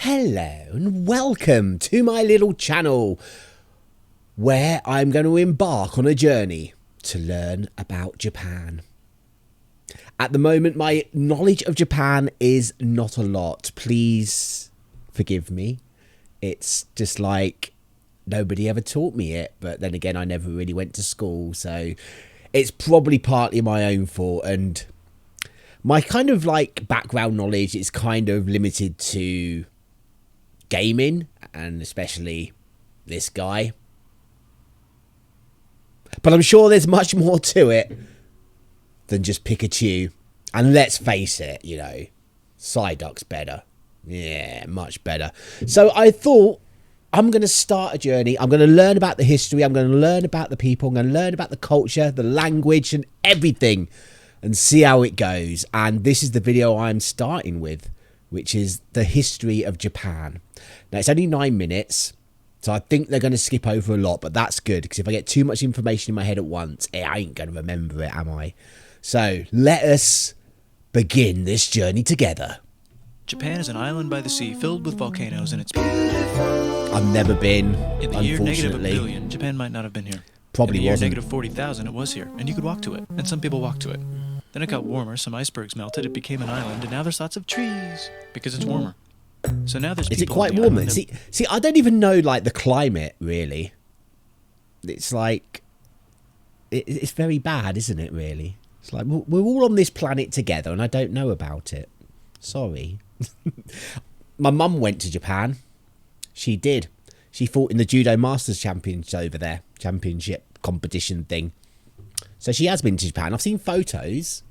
Hello and welcome to my little channel where I'm going to embark on a journey to learn about Japan. At the moment, my knowledge of Japan is not a lot. Please forgive me. It's just like nobody ever taught me it, but then again, I never really went to school, so it's probably partly my own fault. And my kind of like background knowledge is kind of limited to gaming, and especially this guy. But I'm sure there's much more to it than just Pikachu. And let's face it, you know, Psyduck's better. Yeah, much better. So I thought I'm going to start a journey. I'm going to learn about the history. I'm going to learn about the people. I'm going to learn about the culture, the language and everything, and see how it goes. And this is the video I'm starting with, which is the history of Japan. Now, it's only 9 minutes, so I think they're going to skip over a lot, but that's good, because if I get too much information in my head at once, I ain't going to remember it, am I? So, let us begin this journey together. Japan is an island by the sea filled with volcanoes, and it's I've never been, in the year negative a unfortunately. billion, Japan might not have been here. Probably in the year wasn't. negative 40,000, it was here, and you could walk to it, and some people walked to it. Then it got warmer, some icebergs melted, it became an island, and now there's lots of trees, because it's warmer. So now there's Is it people quite on the warm? island, See, I don't even know, like, the climate, really. It's like, it's very bad, isn't it, really? It's like, we're all on this planet together, and I don't know about it. Sorry. My mum went to Japan. She did. She fought in the Judo Masters Championship over there. Championship competition thing. So she has been to Japan. I've seen photos.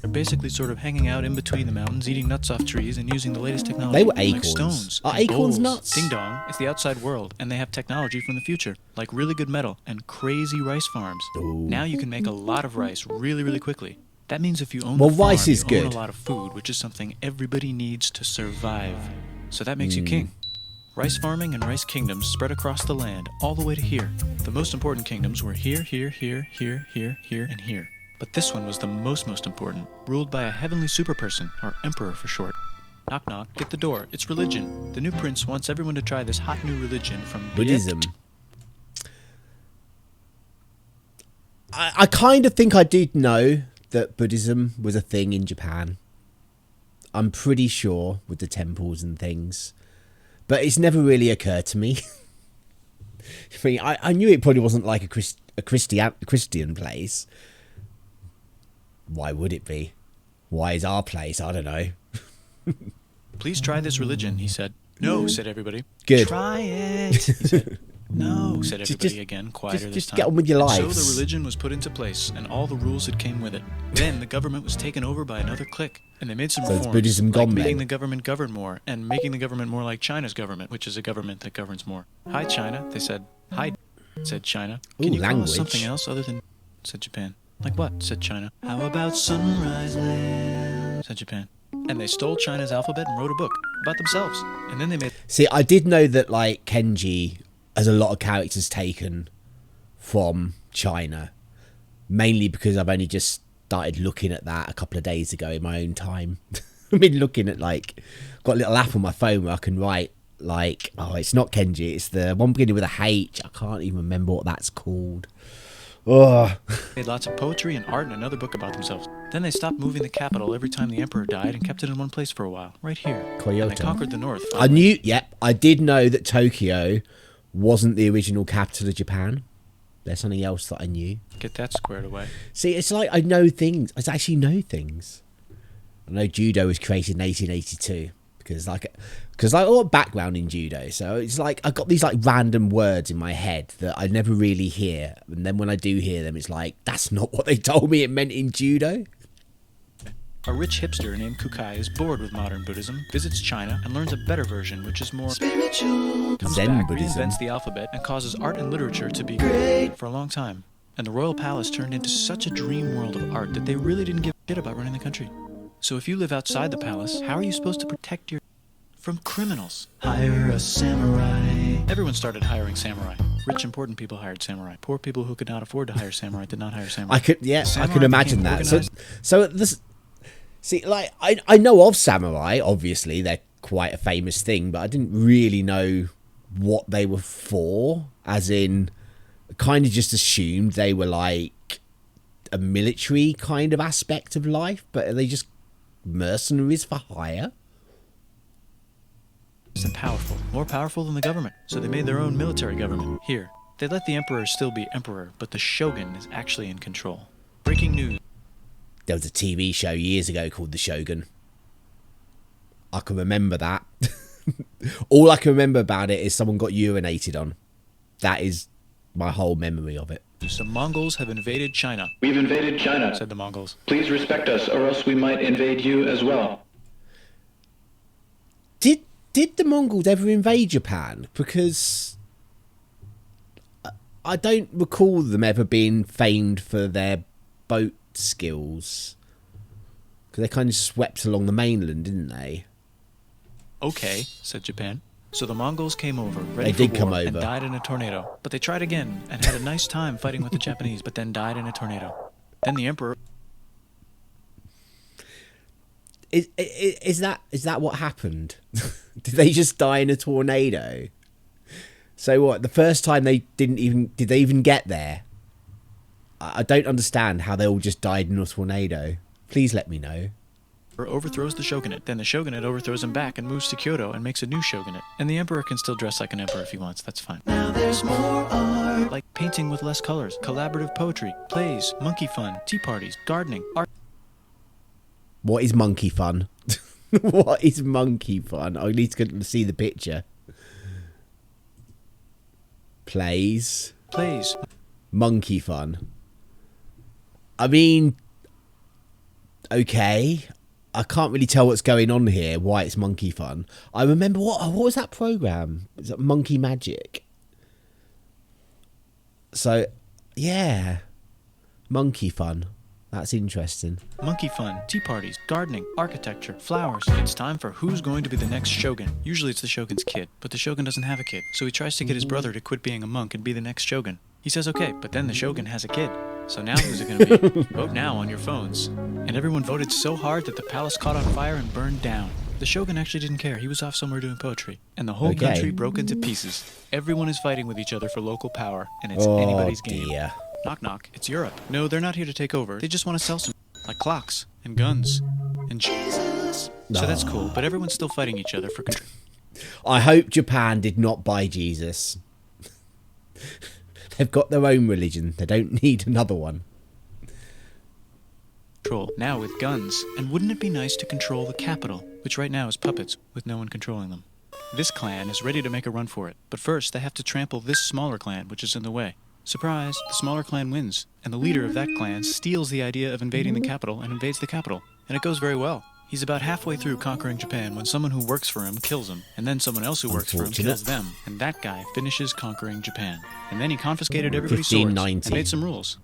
They're basically sort of hanging out in between the mountains, eating nuts off trees, and using the latest technology. They were like acorns. stones. Are and acorns bowls. nuts? Ding dong. It's the outside world, and they have technology from the future, like really good metal and crazy rice farms. Ooh. Now you can make a lot of rice really, really quickly. That means if you own Well, the farm, rice is you own good. a lot of food, which is something everybody needs to survive. So that makes you king. Rice farming and rice kingdoms spread across the land, all the way to here. The most important kingdoms were here, here, here, here, here, here, and here. But this one was the most important, ruled by a heavenly superperson, or emperor for short. Knock knock, get the door, it's religion. The new prince wants everyone to try this hot new religion from Buddhism. I kind of think I did know that Buddhism was a thing in Japan. I'm pretty sure, with the temples and things. But it's never really occurred to me. I knew it probably wasn't like a Christian place. Why would it be? Why is our place? I don't know. Please try this religion, he said. No, said everybody. Good. Try it, he said. No, said everybody again, quieter this Just time. get on with your And lives. so the religion was put into place, and all the rules that came with it. Then the government was taken over by another clique, and they made some So it's reforms, Buddhism like gone, making then? the government govern more, and making the government more like China's government, which is a government that governs more. Hi, China, they said. Hi, said China. Can Ooh, you call language. us something else other than, said Japan. Like what, said China. How about Sunrise Land, said Japan. And they stole China's alphabet and wrote a book about themselves. And then they made... See, I did know that, like, Kenji has a lot of characters taken from China. Mainly because I've only just started looking at that a couple of days ago in my own time. I've been looking at, like, got a little app on my phone where I can write, like, oh, it's not Kenji, it's the one beginning with a H. I can't even remember what that's called. Ugh. made lots of poetry and art and another book about themselves. Then they stopped moving the capital every time the emperor died and kept it in one place for a while, right here. Kyoto. And they conquered the north. I knew, yep, I did know that Tokyo wasn't the original capital of Japan. There's something else that I knew. Get that squared away. See, it's like I know things. I actually know things. I know judo was created in 1882 because I got background in judo, so it's like I got these like random words in my head that I never really hear, and then when I do hear them, it's like that's not what they told me it meant in judo. A rich hipster named Kukai is bored with modern Buddhism, visits China, and learns a better version, which is more spiritual. Comes Zen back, Buddhism. reinvents the alphabet, and causes art and literature to be great for a long time. And the royal palace turned into such a dream world of art that they really didn't give a shit about running the country. So if you live outside the palace, how are you supposed to protect your from criminals? Hire a samurai. Everyone started hiring samurai. Rich, important people hired samurai. Poor people who could not afford to hire samurai did not hire samurai. I could Samurai imagine became that. organized. So this, see, like I know of samurai. Obviously, they're quite a famous thing, but I didn't really know what they were for, as in, kind of just assumed they were like a military kind of aspect of life, but are they just mercenaries for hire? And powerful, more powerful than the government, so they made their own military government here. They let the emperor still be emperor, but the shogun is actually in control. Breaking news. There was a TV show years ago called The Shogun. I can remember that. All I can remember about it is someone got urinated on. That is my whole memory of it. The Mongols have invaded China. We've invaded China, said the Mongols. Please respect us, or else we might invade you as well. Did the Mongols ever invade Japan? Because I don't recall them ever being famed for their boat skills. Because they kind of swept along the mainland, didn't they? Okay, said Japan. So the Mongols came over, ready They for did come war, over. and died in a tornado. But they tried again, and had a nice time fighting with the Japanese, but then died in a tornado. Then the emperor... Is that what happened? Did they just die in a tornado? So what? The first time did they even get there? I don't understand how they all just died in a tornado. Please let me know. overthrows the shogunate. Then the shogunate overthrows him back and moves to Kyoto and makes a new shogunate. And the emperor can still dress like an emperor if he wants, that's fine. Now there's more art. Like painting with less colors, collaborative poetry, plays, monkey fun, tea parties, gardening, art. What is monkey fun? What is monkey fun? I need to see the picture. Plays. Monkey fun. I mean, okay. I can't really tell what's going on here, why it's monkey fun. I remember, what was that program? Is it Monkey Magic? So, yeah. Monkey fun. That's interesting. Monkey fun, tea parties, gardening, architecture, flowers. It's time for who's going to be the next shogun. Usually it's the shogun's kid, but the shogun doesn't have a kid. So he tries to get his brother to quit being a monk and be the next shogun. He says okay, but then the shogun has a kid. So now who's it going to be? Vote now on your phones. And everyone voted so hard that the palace caught on fire and burned down. The shogun actually didn't care. He was off somewhere doing poetry. And the whole country broke into pieces. Everyone is fighting with each other for local power, and it's anybody's game. Dear. Knock knock, it's Europe. No, they're not here to take over. They just want to sell some like clocks and guns and Jesus. So that's cool, but everyone's still fighting each other for control. I hope Japan did not buy Jesus. They've got their own religion. They don't need another one. Now with guns. And wouldn't it be nice to control the capital, which right now is puppets with no one controlling them? This clan is ready to make a run for it, but first they have to trample this smaller clan, which is in the way. Surprise, the smaller clan wins, and the leader of that clan steals the idea of invading the capital and invades the capital. And it goes very well. He's about halfway through conquering Japan when someone who works for him kills him, and then someone else who works for him kills them, and that guy finishes conquering Japan. And then he confiscated everybody's swords and made some rules.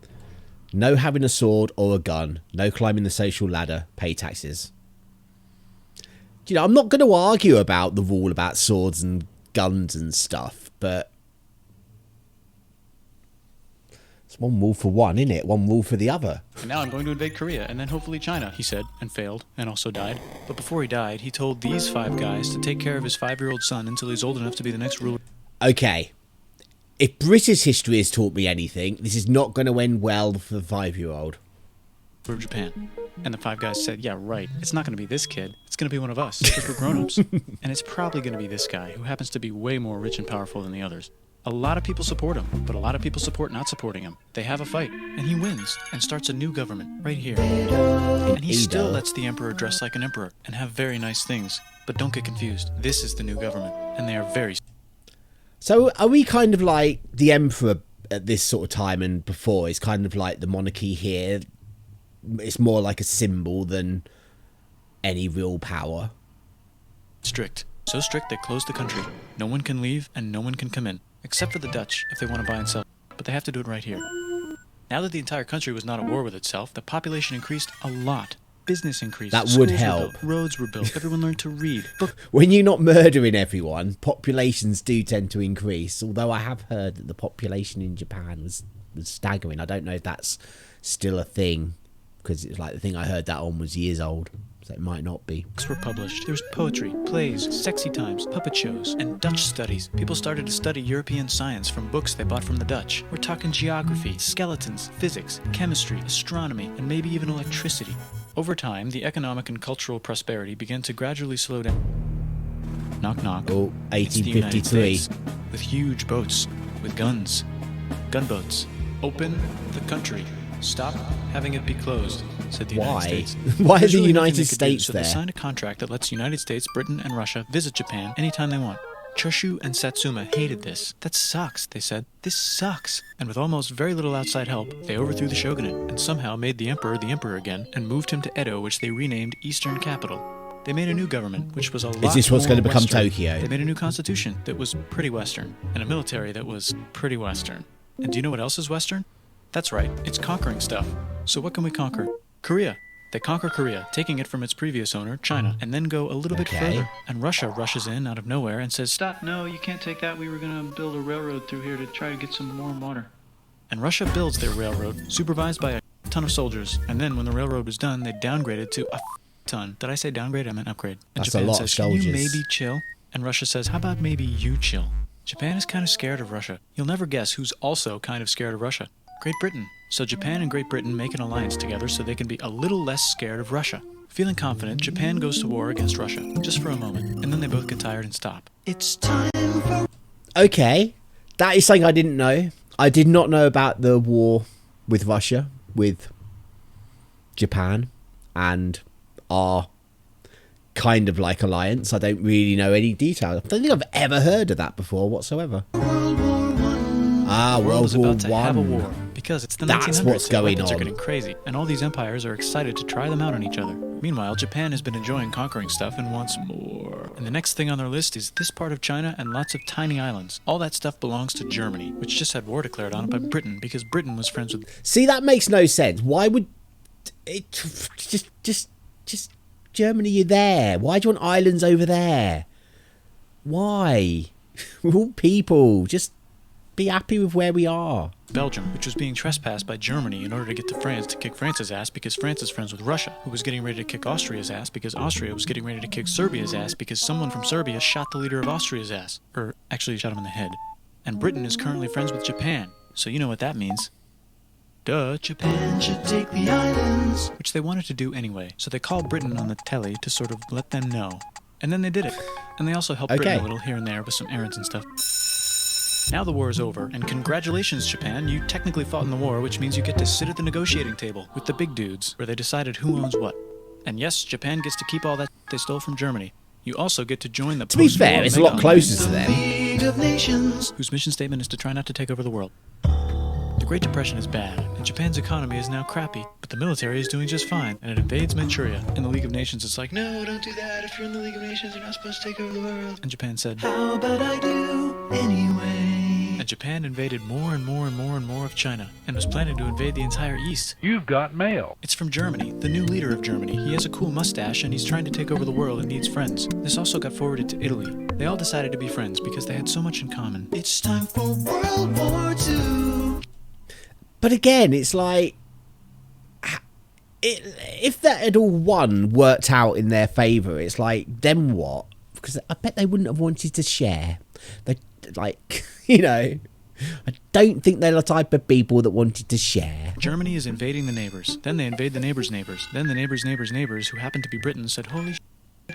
No having a sword or a gun. No climbing the social ladder. Pay taxes. You know, I'm not going to argue about the rule about swords and guns and stuff, but it's one rule for one, isn't it? One rule for the other. And now I'm going to invade Korea, and then hopefully China, he said, and failed, and also died. But before he died, he told these 5 guys to take care of his 5-year-old son until he's old enough to be the next ruler. Okay. If British history has taught me anything, this is not going to end well for the 5-year-old. For Japan. And the 5 guys said, yeah, right, it's not going to be this kid. It's going to be one of us, because we're grown-ups. And it's probably going to be this guy, who happens to be way more rich and powerful than the others. A lot of people support him, but a lot of people support not supporting him. They have a fight, and he wins, and starts a new government, right here. And he still lets the emperor dress like an emperor, and have very nice things. But don't get confused, this is the new government, and they are very... So are we kind of like the emperor at this sort of time and before is kind of like the monarchy here? It's more like a symbol than any real power. Strict. So strict they closed the country. No one can leave, and no one can come in. Except for the Dutch, if they want to buy and sell. But they have to do it right here. Now that the entire country was not at war with itself, the population increased a lot. Business increased. That would help. Were built, roads were built. Everyone learned to read. When you're not murdering everyone, populations do tend to increase. Although I have heard that the population in Japan was staggering. I don't know if that's still a thing. Because it's like the thing I heard that on was years old. So it might not be. Books were published. There was poetry, plays, sexy times, puppet shows, and Dutch studies. People started to study European science from books they bought from the Dutch. We're talking geography, skeletons, physics, chemistry, astronomy, and maybe even electricity. Over time, the economic and cultural prosperity began to gradually slow down. Knock, knock. Oh, It's the United 1853. States, with huge boats, with guns, gunboats. Open the country. Stop having it be closed, said the Why? United States. Why are There's the really nothing United they could do, States so there? they signed a contract that lets United States, Britain, and Russia visit Japan anytime they want. Choshu and Satsuma hated this. That sucks, they said. This sucks. And with almost very little outside help, they overthrew the shogunate and somehow made the emperor again and moved him to Edo, which they renamed Eastern Capital. They made a new government, which was a lot Is this what's more going to become Western. Tokyo? They made a new constitution that was pretty Western, and a military that was pretty Western. And do you know what else is Western? That's right, it's conquering stuff. So what can we conquer? Korea. They conquer Korea, taking it from its previous owner, China, and then go a little bit Okay. further. And Russia rushes in out of nowhere and says, "Stop, no, you can't take that. We were going to build a railroad through here to try to get some warm water." And Russia builds their railroad, supervised by a ton of soldiers. And then when the railroad was done, they downgraded to a ton. Did I say downgrade? I meant upgrade. And That's a Japan lot of says, "Can you soldiers." maybe chill?" And Russia says, "How about maybe you chill?" Japan is kind of scared of Russia. You'll never guess who's also kind of scared of Russia. Great Britain. So Japan and Great Britain make an alliance together so they can be a little less scared of Russia. Feeling confident, Japan goes to war against Russia, just for a moment, and then they both get tired and stop. It's time for... Okay, that is something I didn't know. I did not know about the war with Russia, with Japan, and our kind of like alliance. I don't really know any detail. I don't think I've ever heard of that before whatsoever. Ah, The world World is War about to have a One. war because it's the That's 1900s. what's and going weapons are on. getting crazy, and all these empires are excited to try them out on each other. Meanwhile, Japan has been enjoying conquering stuff and wants more. And the next thing on their list is this part of China and lots of tiny islands. All that stuff belongs to Germany, which just had war declared on it by Britain because Britain was friends with... See, that makes no sense. Why would it just Germany? You're there. Why do you want islands over there? Why? We're all people. Just be happy with where we are. Belgium, which was being trespassed by Germany in order to get to France to kick France's ass because France is friends with Russia, who was getting ready to kick Austria's ass because Austria was getting ready to kick Serbia's ass because someone from Serbia shot the leader of Austria's ass. Or, actually shot him in the head. And Britain is currently friends with Japan, so you know what that means. Duh, Japan should take the islands. Which they wanted to do anyway, so they called Britain on the telly to sort of let them know. And then they did it. And they also helped Britain Okay. a little here and there with some errands and stuff. Now the war is over, and congratulations, Japan. You technically fought in the war, which means you get to sit at the negotiating table with the big dudes, where they decided who owns what. And yes, Japan gets to keep all that they stole from Germany. You also get to join the To be post-war fair, it's a mega lot closer to alliance, them. the League of Nations, whose mission statement is to try not to take over the world. The Great Depression is bad, and Japan's economy is now crappy, but the military is doing just fine, and it invades Manchuria. And the League of Nations is like, no, don't do that. If you're in the League of Nations, you're not supposed to take over the world. And Japan said, how about I do anyway? And Japan invaded more and more and more and more of China, and was planning to invade the entire East. You've got mail. It's from Germany, the new leader of Germany. He has a cool mustache, and he's trying to take over the world and needs friends. This also got forwarded to Italy. They all decided to be friends because they had so much in common. It's time for World War II. But again, it's like, if that had all worked out in their favour, it's like, then what? Because I bet they wouldn't have wanted to share. They, like, you know, I don't think they're the type of people that wanted to share. Germany is invading the neighbors. Then they invade the neighbors' neighbors. Then the neighbors' neighbors' neighbors, who happen to be Britain, said, holy shit.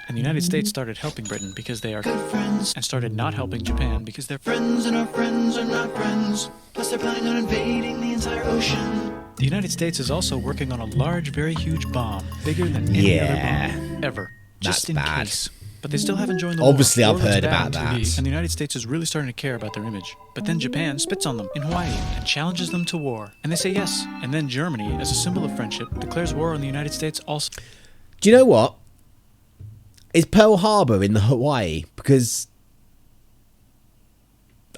And the United States started helping Britain because they are good friends, and started not helping Japan because they're friends and our friends are not friends. Plus they're planning on invading the entire ocean. The United States is also working on a large, very huge bomb, bigger than any other bomb ever, just That's in bad. case. But they still haven't joined the Obviously, war. I've War looks heard bad about on that. TV, and the United States is really starting to care about their image. But then Japan spits on them in Hawaii and challenges them to war, and they say yes. And then Germany, as a symbol of friendship, declares war on the United States also. Do you know what? Is Pearl Harbor in the Hawaii? Because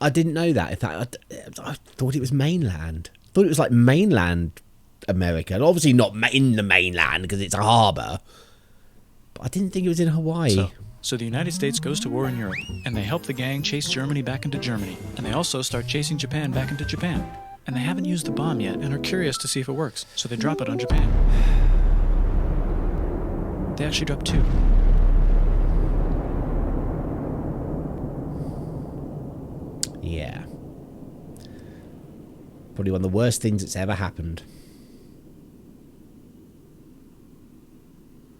I didn't know that. In fact, I thought it was mainland. I thought it was like mainland America. And obviously not in the mainland because it's a harbour. But I didn't think it was in Hawaii. So the United States goes to war in Europe, and they help the gang chase Germany back into Germany. And they also start chasing Japan back into Japan. And they haven't used the bomb yet and are curious to see if it works. So they drop it on Japan. They actually dropped 2. Yeah. Probably one of the worst things that's ever happened.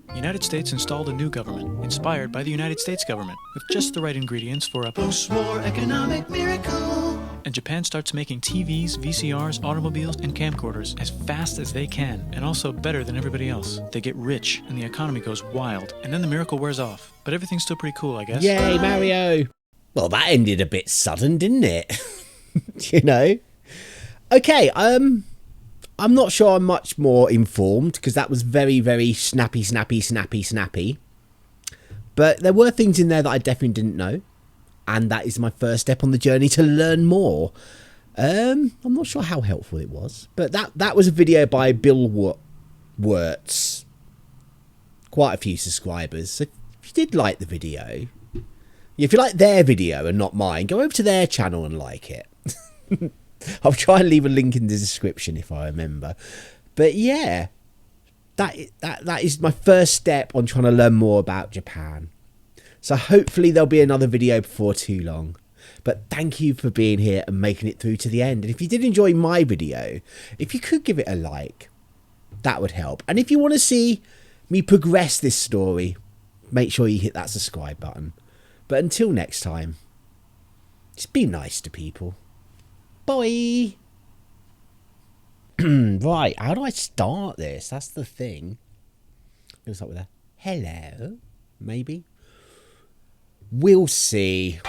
The United States installed a new government, inspired by the United States government, with just the right ingredients for a post-war economic miracle. And Japan starts making TVs, VCRs, automobiles, and camcorders as fast as they can, and also better than everybody else. They get rich, and the economy goes wild, and then the miracle wears off. But everything's still pretty cool, I guess. Yay, Mario! Well, that ended a bit sudden, didn't it? You know? Okay, I'm not sure I'm much more informed, because that was very, very snappy. But there were things in there that I definitely didn't know. And that is my first step on the journey to learn more. I'm not sure how helpful it was. But that was a video by Bill Wirtz. Quite a few subscribers. So if you did like the video, if you like their video and not mine, go over to their channel and like it. I'll try and leave a link in the description if I remember. But yeah, that is my first step on trying to learn more about Japan. So hopefully there'll be another video before too long. But thank you for being here and making it through to the end. And if you did enjoy my video, if you could give it a like, that would help. And if you want to see me progress this story, make sure you hit that subscribe button. But until next time, just be nice to people. Bye. Right, how do I start this? That's the thing. I'm going to start with a hello, maybe. We'll see.